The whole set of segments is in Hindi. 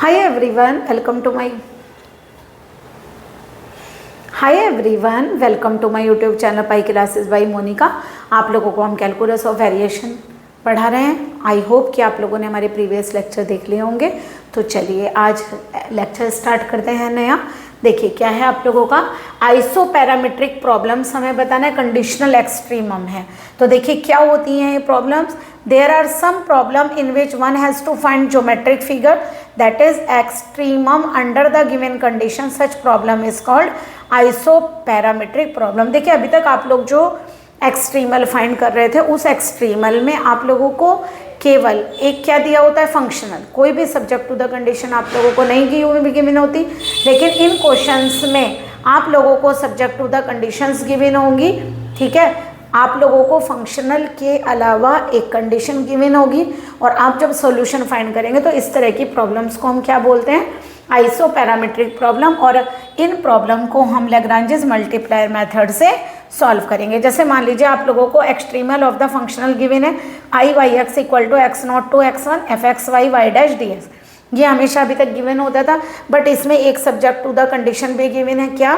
Hi everyone welcome to my YouTube channel pi classes by Monika. आप लोगों को हम कैलकुलस और वेरिएशन पढ़ा रहे हैं। आई होप कि आप लोगों ने हमारे प्रीवियस लेक्चर देख लिए होंगे। तो चलिए आज लेक्चर स्टार्ट करते हैं नया। देखिए क्या है आप लोगों का आइसोपैरामेट्रिक प्रॉब्लम्स हमें बताना है, कंडीशनल एक्सट्रीमम है। तो देखिए क्या होती हैं ये problems. There are some problem in which one has to find geometric figure that is extremum under the given condition. Such problem is called isoperimetric problem. देखिए अभी तक आप लोग जो एक्सट्रीमल फाइंड कर रहे थे उस एक्सट्रीमल में आप लोगों को केवल एक क्या दिया होता है, फंक्शनल। कोई भी सब्जेक्ट टू द कंडीशन आप लोगों को नहीं गिवन होती, लेकिन इन क्वेश्चंस में आप लोगों को subject to the conditions given होंगी। ठीक है, आप लोगों को फंक्शनल के अलावा एक कंडीशन गिवन होगी और आप जब सॉल्यूशन फाइंड करेंगे तो इस तरह की प्रॉब्लम्स को हम क्या बोलते हैं, आइसोपैरामेट्रिक प्रॉब्लम। और इन प्रॉब्लम को हम लैग्रांजेस मल्टीप्लायर मेथड से सॉल्व करेंगे। जैसे मान लीजिए आप लोगों को extremal of the functional given है आई y x equal to x not to x one f x y y dash d x. ये हमेशा अभी तक गिवन होता था, बट इसमें एक सब्जेक्ट टू द कंडीशन भी गिवन है। क्या,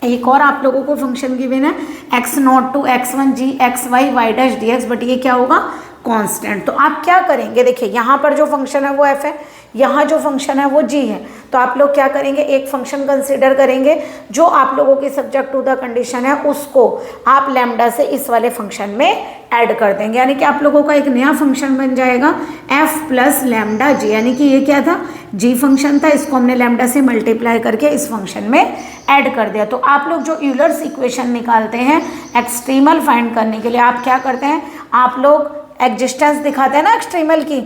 एक और आप लोगों को फंक्शन गिवन है x not to x one g x y y dash d x, but ये क्या होगा, कांस्टेंट। तो आप क्या करेंगे, देखिए यहाँ पर जो फंक्शन है वो एफ है, यहाँ जो फंक्शन है वो जी है। तो आप लोग क्या करेंगे, एक फंक्शन कंसीडर करेंगे जो आप लोगों की सब्जेक्ट टू द कंडीशन है, उसको आप लैम्डा से इस वाले फंक्शन में ऐड कर देंगे। यानी कि आप लोगों का एक नया फंक्शन बन जाएगा एफ प्लस लैम्डा जी। यानी कि ये क्या था, जी फंक्शन था, इसको हमने लैम्डा से मल्टीप्लाई करके इस फंक्शन में ऐड कर दिया। तो आप लोग जो यूलर्स इक्वेशन निकालते हैं एक्सट्रीमल फाइंड करने के लिए, आप क्या करते हैं, आप लोग एग्जिस्टेंस दिखाते हैं ना एक्सट्रीमल की।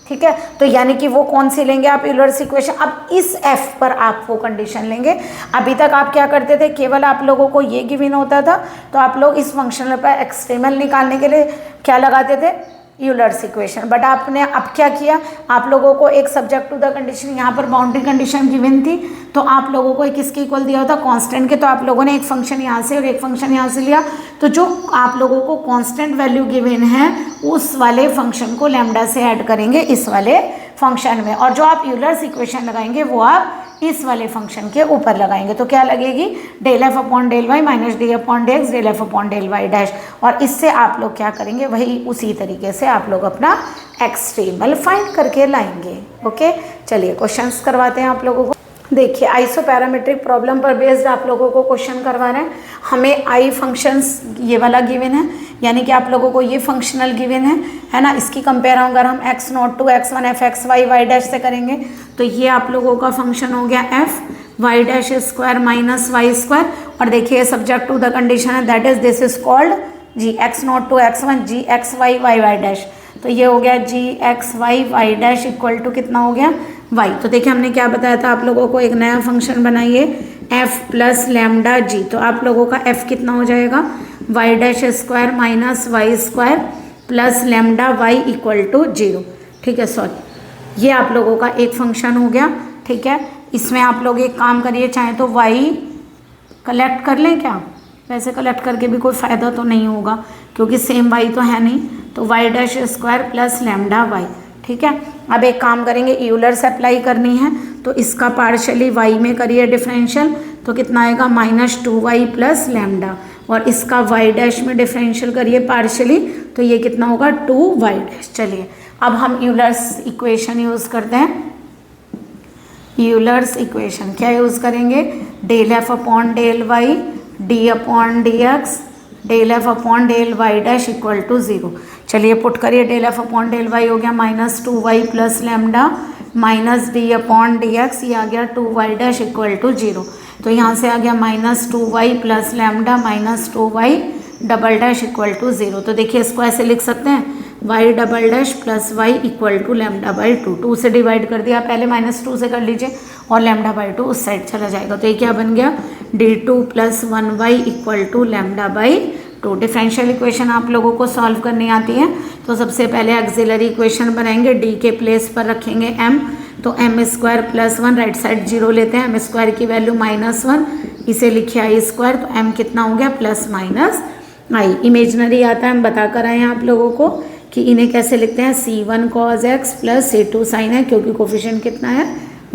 ठीक है, तो यानी कि वो कौन सी लेंगे आप, यूलर्स इक्वेशन। अब इस एफ पर आप वो कंडीशन लेंगे। अभी तक आप क्या करते थे, केवल आप लोगों को ये गिवन होता था तो आप लोग इस फंक्शनल पर एक्सट्रीमल निकालने के लिए क्या लगाते थे, यूलर्स इक्वेशन। बट आपने अब क्या किया, आप लोगों को एक सब्जेक्ट टू द कंडीशन, यहाँ पर बाउंड्री कंडीशन गिवन थी तो आप लोगों को एक इसके इक्वल दिया होता कांस्टेंट के। तो आप लोगों ने एक फंक्शन यहाँ से और एक फंक्शन यहाँ से लिया, तो जो आप लोगों को कांस्टेंट वैल्यू गिवन है उस वाले फंक्शन को लैम्डा से ऐड करेंगे इस वाले फंक्शन में, और जो आप यूलर्स इक्वेशन लगाएंगे वो आप इस वाले फंक्शन के ऊपर लगाएंगे। तो क्या लगेगी, del f upon del y minus d upon d x del f upon del y dash. और इससे आप लोग क्या करेंगे, वही उसी तरीके से आप लोग अपना एक्सट्रीमल फाइंड करके लाएंगे। ओके, चलिए क्वेश्चंस करवाते हैं आप लोगों को। देखिए आइसोपैरामेट्रिक प्रॉब्लम पर बेस्ड आप लोगों को क्वेश्चन करवा रहे हैं। हमें आई फंक्शंस ये वाला गिवन है, यानी कि आप लोगों को ये फंक्शनल गिवन है ना। इसकी कंपेयर अगर हम x not to x one f x y y dash से करेंगे तो ये आप लोगों का फंक्शन हो गया f y dash square minus y square. और देखिए सब्जेक्ट टू द कंडीशन है that is this is called g x not to x one g x y y y dash. तो ये हो गया g x y y dash equal to कितना हो गया, वाई। तो देखिए हमने क्या बताया था आप लोगों को, एक नया फंक्शन बनाइए एफ प्लस लैम्डा जी। तो आप लोगों का एफ कितना हो जाएगा, y dash square minus y square plus lambda y equal to 0। ठीक है, सॉरी, ये आप लोगों का एक फंक्शन हो गया। ठीक है, इसमें आप लोग एक काम करिए, चाहे तो वाई कलेक्ट कर लें क्या, वैसे कलेक्ट करके भी कोई फ़ायदा तो नहीं होगा क्योंकि सेम वाई तो है नहीं। तो y dash square plus lambda y. ठीक है, अब एक काम करेंगे, यूलर्स अप्लाई करनी है तो इसका पार्शली वाई में करिए डिफरेंशियल, तो कितना आएगा minus two y plus lambda. और इसका वाई डैश में डिफरेंशियल करिए पार्शली, तो ये कितना होगा 2 वाई डैश। चलिए अब हम यूलर्स इक्वेशन यूज़ करते हैं। यूलर्स इक्वेशन क्या यूज़ करेंगे, del f upon del y d upon d x del f upon del y dash equal to 0। चलिए पुट करिए, del f upon del y हो गया minus two y plus lambda minus d upon d x, ये आ गया 2 वाई डैश इक्वल टू 0। तो यहाँ से आ गया minus two y plus lambda minus 2 y double dash equal to 0। तो देखिए इसको ऐसे लिख सकते हैं, y double dash plus y equal to lambda by 2 से डिवाइड कर दिया, पहले माइनस 2 से कर लीजिए और लैम्डा बाई 2 उस साइड चला जाएगा। तो ये क्या बन गया, d2 plus 1y equal to lambda by 2। Differential equation आप लोगों को सॉल्व करनी आती है तो सबसे पहले एक्सिलरी इक्वेशन बनाएंगे, d के प्लेस पर रखेंगे m, तो m square plus 1 right side 0 लेते हैं, m स्क्वायर की वैल्यू -1, इसे लिखिए आई स्क्वायर, तो m कितना हो गया प्लस माइनस आई। इमेजनरी आता है, हम बता कर आए हैं आप लोगों को कि इन्हें कैसे लिखते हैं, C1 cos x plus C2 sin x, क्योंकि कोफिशिएंट कितना है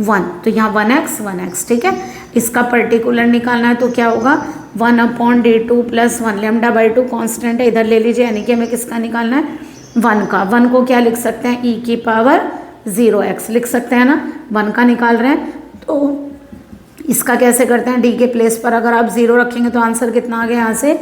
1, तो यहाँ 1x, ठीक है। इसका पर्टिकुलर निकालना है तो क्या होगा 1/d2 प्लस 1 λ/2 कॉन्स्टेंट है, इधर ले लीजिए, यानी कि हमें किसका निकालना है 1 का। 1 को क्या लिख सकते हैं e⁻0x लिख सकते हैं ना, 1 का निकाल रहे हैं। तो इसका कैसे करते हैं, d के प्लेस पर अगर आप 0 रखेंगे तो आंसर कितना आ गया यहाँ से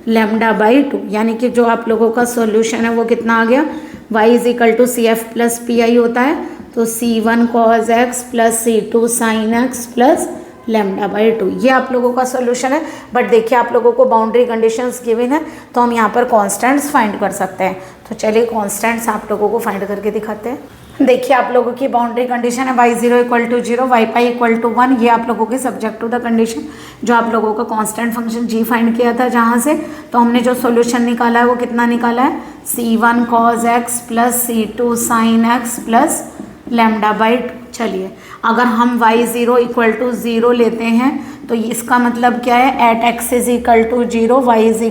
λ/2, यानी कि जो आप लोगों का सॉल्यूशन है वो कितना आ गया y = CF प्लस PI होता है, तो C1 cos x plus C2 sin x plus λ/2, ये आप लोगों का सॉल्यूशन है। बट देखिए आप लोगों को बाउंड्री कंडीशंस गिवन है तो हम यहाँ पर कॉन्स्टेंट्स फाइंड कर सकते हैं। तो चलिए कॉन्स्टेंट्स आप लोगों को फाइंड करके दिखाते हैं। देखिए आप लोगों की बाउंड्री कंडीशन है y0 = 0, y5 = 1, ये आप लोगों के सब्जेक्ट टू द कंडीशन। जो आप लोगों का कांस्टेंट फंक्शन g फाइंड किया था जहाँ से, तो हमने जो सॉल्यूशन निकाला है वो कितना निकाला है C1 cos x plus C2 sin x plus λ/2। चलिए अगर हम y0 = 0 लेते हैं तो इसका मतलब क्या है, एट x = 0 y =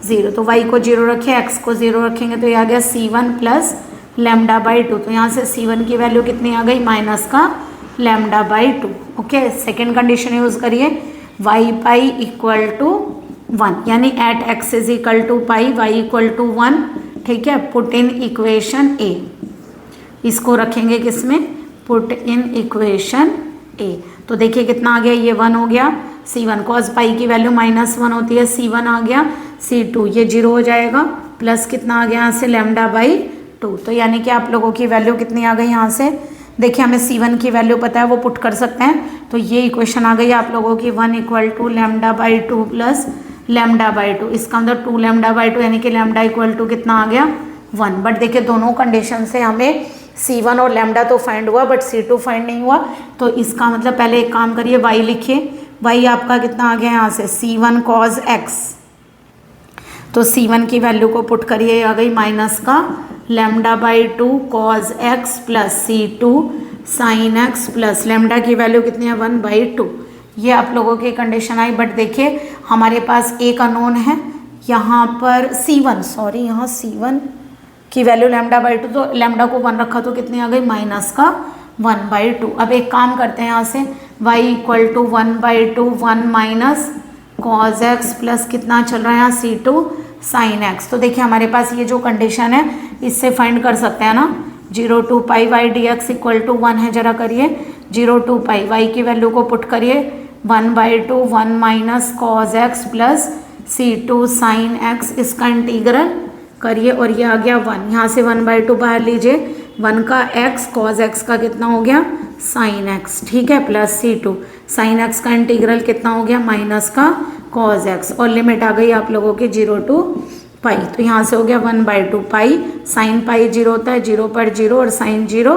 0, तो y को 0 रखें x को 0 रखेंगे तो ये आ गया C1 प्लस λ/2, तो यहाँ से C1 की वैल्यू कितनी आ गई माइनस का λ/2। ओके, सेकेंड कंडीशन यूज़ करिए y pi = 1, यानी एट x = pi y = 1, ठीक है। पुट इन इक्वेशन A, इसको रखेंगे किसमें, पुट इन इक्वेशन A, तो देखिए कितना आ गया, ये 1 हो गया। C1 cos पाई की वैल्यू -1 होती है, C1 आ गया, C2 ये 0 हो जाएगा, प्लस कितना आ गया यहाँ से λ/2, तो यानी कि आप लोगों की वैल्यू कितनी आ गई यहाँ से, देखिए हमें C1 की वैल्यू पता है वो पुट कर सकते हैं, तो ये इक्वेशन आ गई आप लोगों की 1 = λ/2 प्लस λ/2, इसका मतलब 2 λ/2, यानी कि λ = कितना आ गया 1। बट देखिए दोनों कंडीशन से हमें C1 और लैम्डा तो फाइंड हुआ बट C2 फाइंड नहीं हुआ, तो इसका मतलब पहले एक काम करिए y लिखिए, y आपका कितना आ गया यहाँ से C1 cos x, तो C1 की वैल्यू को पुट करिए, आ गई माइनस का λ/2 cos x plus C2 sin x plus lambda की वैल्यू कितनी है 1/2, ये आप लोगों की कंडीशन आई। बट देखिए हमारे पास एक अननोन है यहाँ पर C1, यहाँ C1 की वैल्यू λ/2, तो लैम्डा को 1 रखा तो कितनी आ गई माइनस का 1/2। अब एक काम करते हैं यहाँ से y = 1/2 1 minus cos x plus कितना चल रहा है यहाँ C2 sin x, तो देखिए हमारे पास ये जो कंडीशन है इससे फाइंड कर सकते हैं ना, 0 to pi y dx = 1 है, जरा करिए 0 to pi y की वैल्यू को पुट करिए 1/2 1 minus cos x plus C2 sin x, इसका इंटीग्रल करिए और ये आ गया 1, यहाँ से 1/2 बाहर लीजिए, 1 का x cos x का कितना हो गया sin x, ठीक है, प्लस C2 sin x का इंटीग्रल कितना हो गया माइनस का cos x, और लिमिट आ गई आप लोगों की 0 to pi, तो यहाँ से हो गया 1/2 pi, sin पाई 0 होता है, 0 पर 0 और sin 0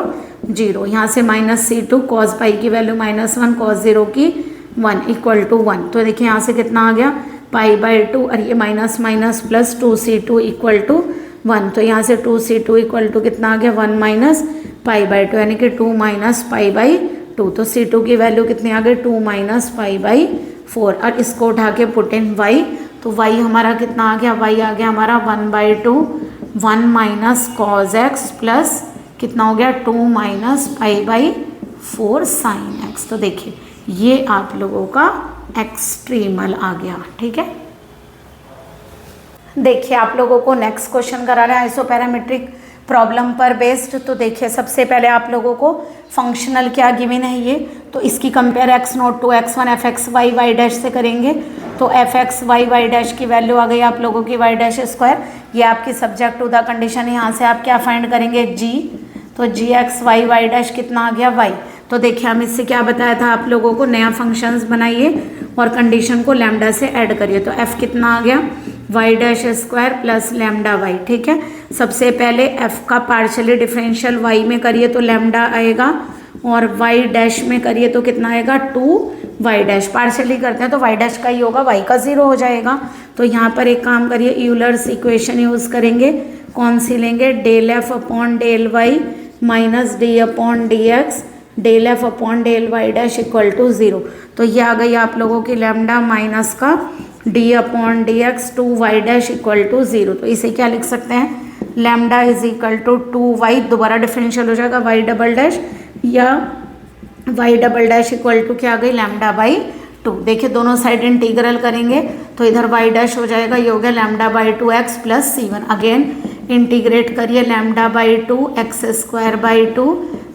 0, यहाँ से माइनस C2 cos पाई की वैल्यू -1 cos 0 की 1 = 1, तो देखिए यहाँ से कितना आ गया pi/2 और ये माइनस माइनस प्लस 2C2 = 1, तो यहाँ से 2C2 = कितना आ गया 1 माइनस pi/2, यानी कि 2 माइनस pi/2, तो C2 की वैल्यू कितनी आ गई 2 माइनस pi/4, और इसको उठा के पुट इन y, तो y हमारा कितना आ गया, y आ गया हमारा 1/2 1 माइनस cos x प्लस कितना हो गया 2 माइनस pi/4 sin x, तो देखिए ये आप लोगों का एक्सट्रीमल आ गया, ठीक है। देखिए आप लोगों को नेक्स्ट क्वेश्चन करा रहा है आइसोपैरामेट्रिक प्रॉब्लम पर बेस्ड, तो देखिए सबसे पहले आप लोगों को फंक्शनल क्या गिवन है ये, तो इसकी compare x0 to x1 fx y y dash से करेंगे, तो fx y y डैश की वैल्यू आ गई आप लोगों की y डैश स्क्वायर, ये आपकी सब्जेक्ट टू द कंडीशन है, यहाँ से आप क्या फाइंड करेंगे g, तो gx y y डैश कितना आ गया y, तो देखिए हम इससे क्या बताया था आप लोगों को, नया फंक्शंस बनाइए और कंडीशन को लैम्डा से ऐड करिए, तो f कितना आ गया y dash square plus lambda y, ठीक है। सबसे पहले f का पार्शियली डिफरेंशियल y में करिए तो लैम्डा आएगा, और y डैश में करिए तो कितना आएगा 2y डैश, पार्शियली करते हैं तो y डैश का ही होगा, y का 0 हो जाएगा, तो यहाँ पर एक काम करिए यूलर्स इक्वेशन यूज़ करेंगे, कौन सी लेंगे, del f upon del y minus d upon d x del f upon del y dash equal to 0, तो ये आ गई आप लोगों की लैम्डा माइनस का d upon d x 2 y dash equal to 0, तो इसे क्या लिख सकते हैं lambda is equal to 2y, दोबारा डिफरेंशियल हो जाएगा y डबल डैश, या y double dash equal to क्या आ गई लैम्डा बाई 2। देखिए दोनों साइड इंटीग्रल करेंगे तो इधर y डैश हो जाएगा, ये हो गया lambda by 2x plus c1। Again integrate करिए lambda by 2 x square by 2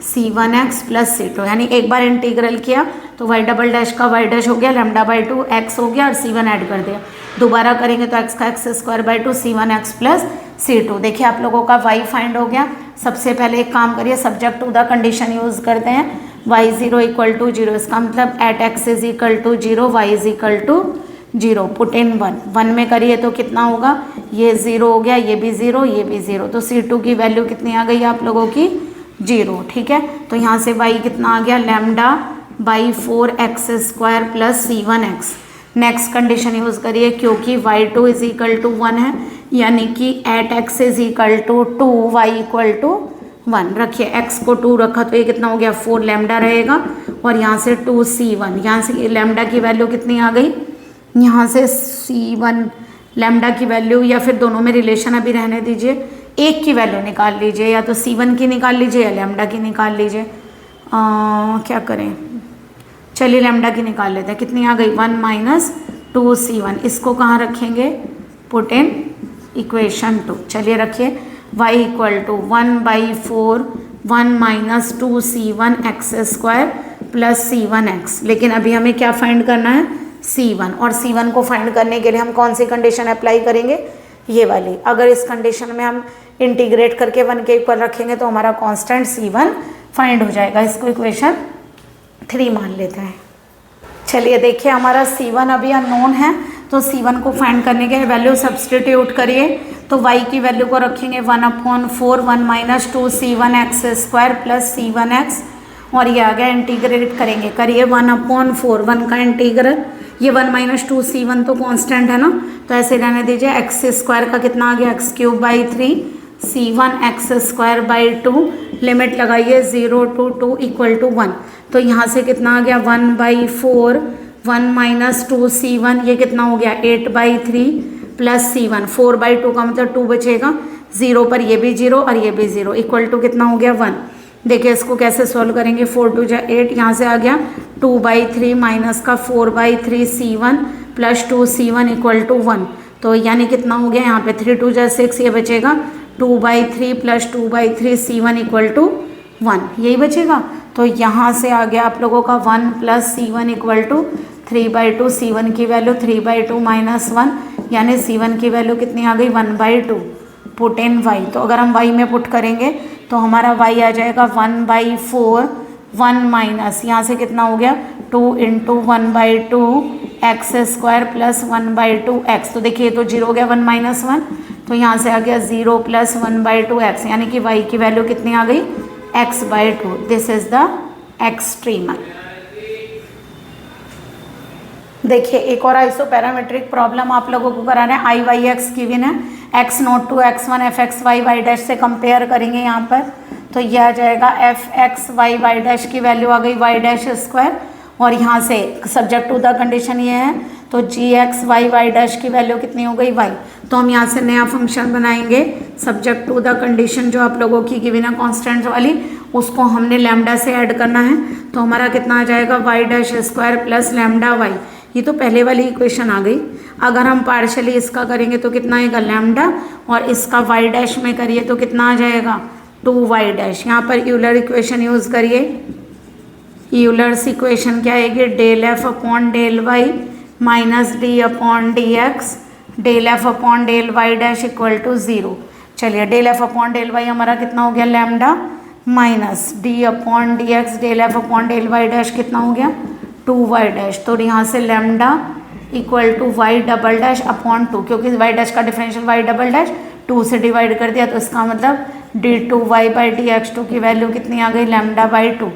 c1x plus c2, यानी एक बार इंटीग्रल किया तो y डबल डैश का y डैश हो गया लैम्डा बाई 2 x हो गया और c1 ऐड कर दिया, दोबारा करेंगे तो x का x square by 2 c1x plus c2। देखिए आप लोगों का y फाइंड हो गया। सबसे पहले एक काम करिए, subject to the condition use करते हैं, y0 इक्वल टू 0, इसका मतलब at x is equal to 0 y is equal to 0, put in 1 में करिए तो कितना होगा, ये 0 हो गया, ये भी 0, ये भी 0, तो c2 की वैल्यू कितनी आ गई आप लोगों की 0। ठीक है, तो यहाँ से y कितना आ गया lambda by 4x square plus c1x। Next condition use करिए, क्योंकि y2 इज इक्वल टू 1 है, यानी कि at x is equal to 2 y equal to 1। रखिए x को 2 रखा तो ये कितना हो गया 4 लैम्डा रहेगा, और यहाँ से 2c1, यहाँ से लैम्डा की वैल्यू कितनी आ गई, यहाँ से c1 लैम्डा की वैल्यू, या फिर दोनों में रिलेशन अभी रहने दीजिए, एक की वैल्यू निकाल लीजिए, या तो c1 की निकाल लीजिए या लैम्डा की निकाल लीजिए। क्या करें, चलिए लैम्डा की निकाल लेते हैं, कितनी आ गई 1 माइनस 2c1। इसको कहाँ रखेंगे, पुट इन इक्वेशन 2। चलिए रखिए y equal to 1 by 4 1 minus 2c1 x square plus c1x। लेकिन अभी हमें क्या फाइंड करना है c1, और c1 को फाइंड करने के लिए हम कौन सी कंडीशन अप्लाई करेंगे, ये वाली। अगर इस कंडीशन में हम इंटीग्रेट करके 1 के इक्वल रखेंगे तो हमारा कांस्टेंट c1 फाइंड हो जाएगा। इसको इक्वेशन 3 मान लेते हैं। चलिए देखिए हमारा c1 अभी अननोन है, तो c1 को फाइंड करने के लिए वैल्यू सब्सटीट्यूट करिए, तो y की वैल्यू को रखेंगे 1/4 1 minus 2c1 x square plus c1x, और ये आ गया इंटीग्रेट करेंगे, करिए 1/4 1 का इंटीग्रल, ये 1 माइनस 2c1 तो कांस्टेंट है ना, तो ऐसे रहने दीजिए, एक्स स्क्वायर का कितना आ गया x cube by 3 c1 x square by 2, limit लगाइए 0 to 2 इक्वल टू 1, तो यहाँ से कितना आ गया 1/4 1 माइनस 2c1, ये कितना हो गया 8/3 प्लस c1, 4/2 का मतलब 2 बचेगा, 0 पर ये भी 0 और ये भी 0, इक्वल टू कितना हो गया 1। देखिए इसको कैसे सॉल्व करेंगे, 4 2 जा 8, यहाँ से आ गया 2/3 माइनस का 4/3 c1 plus 2c1 equal to 1, तो यानी कितना हो गया यहाँ पे 3 2 जा 6, ये बचेगा 2/3 प्लस 2/3 c1 इक्वल टू 1, यही बचेगा। तो यहाँ से आ गया आप लोगों का 1 plus c1 equal to 3/2, c1 की वैल्यू 3/2 माइनस 1, यानी c1 की वैल्यू कितनी आ गई 1/2, पुट इन y। तो अगर हम y में पुट करेंगे तो हमारा y आ जाएगा 1/4 1 माइनस, यहाँ से कितना हो गया 2 into 1/2 x square plus 1/2 x, तो देखिए तो 0 हो गया 1 माइनस 1, तो यहाँ से आ गया 0 प्लस 1/2 एक्स, यानी कि y की वैल्यू कितनी आ गई x/2। This is the extremal. देखिए एक और आइसोपैरामेट्रिक प्रॉब्लम आप लोगों को कराना है, आई वाई एक्स गिवन है, x naught to x1 f x y y dash से कंपेयर करेंगे यहाँ पर, तो यह आ जाएगा f x y y dash की वैल्यू आ गई वाई डैश स्क्वायर, और यहाँ से सब्जेक्ट टू द कंडीशन ये है, तो जी एक्स वाई वाई डैश की वैल्यू कितनी हो गई y, तो हम यहाँ से नया फंक्शन बनाएंगे सब्जेक्ट टू द कंडीशन जो आप लोगों की गिवन है कॉन्स्टेंट वाली, उसको हमने लैम्डा से ऐड करना है, तो हमारा कितना आ जाएगा y dash square plus lambda y, ये तो पहले वाली इक्वेशन आ गई। अगर हम पार्शली इसका करेंगे तो कितना आएगा लैम्डा, और इसका वाई डैश में करिए तो कितना आ जाएगा 2y डैश। यहाँ पर यूलर इक्वेशन यूज़ करिए, यूलर्स इक्वेशन क्या आएगी, del f upon del y minus d upon d x del f upon del y dash equal to 0। चलिए del f upon del y हमारा कितना हो गया lambda, minus d upon d x del f upon del y dash कितना हो गया 2y डैश, तो यहाँ से lambda equal to y double dash upon 2, क्योंकि y डैश का डिफरेंशियल y डबल डैश 2 से डिवाइड कर दिया, तो इसका मतलब d2y/dx2 की वैल्यू कितनी आ गई λ/2।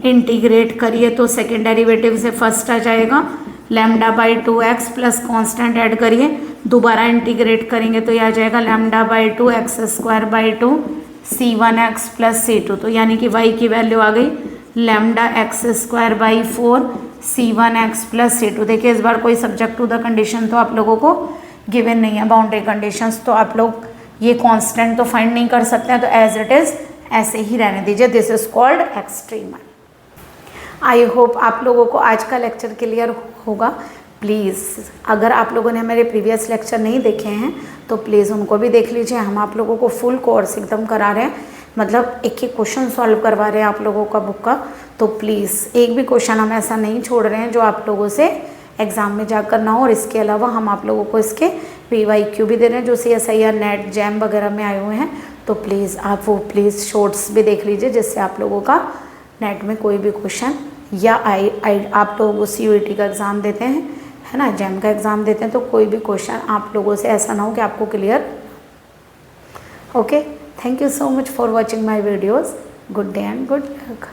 इंटीग्रेट करिए तो सेकेंड डेरिवेटिव से फर्स्ट आ जाएगा λ/2x प्लस कॉन्स्टेंट ऐड करिए, दोबारा इंटीग्रेट करेंगे तो यह आ जाएगा λ/2 x² 2 c1x प्लस c2, तो यानी कि y की वैल्यू आ गई λx² 4 c1x प्लस c2। देखिए इस बार कोई सब्जेक्ट टू द कंडीशन तो आप लोगों को गिवन नहीं है, बाउंड्री कंडीशंस तो आप लोग ये कांस्टेंट तो फाइंड नहीं कर सकते हैं, तो एज इट इज़ ऐसे ही रहने दीजिए। This is called extremal. I hope आप लोगों को आज का लेक्चर क्लियर होगा। प्लीज़ अगर आप लोगों ने मेरे प्रीवियस लेक्चर नहीं देखे हैं तो प्लीज़ उनको भी देख लीजिए। हम आप लोगों को फुल कोर्स एकदम करा रहे हैं, मतलब एक एक क्वेश्चन सॉल्व करवा रहे हैं आप लोगों का बुक का। तो प्लीज़ एक भी क्वेश्चन हम ऐसा नहीं छोड़ रहे हैं जो आप लोगों से एग्ज़ाम में जाकर ना हो। और इसके अलावा हम आप लोगों को इसके PYQ भी दे रहे हैं जो CSIR नेट जैम वगैरह में आए हुए हैं। तो प्लीज़ आप वो प्लीज़ शॉर्ट्स भी देख लीजिए, जिससे आप लोगों का नेट में कोई भी क्वेश्चन या आप लोग CUET का एग्ज़ाम देते हैं, है ना, जैम का एग्ज़ाम देते हैं, तो कोई भी क्वेश्चन आप लोगों से ऐसा ना हो कि आपको clear. Okay, thank you so much for watching my videos. Good day and good luck.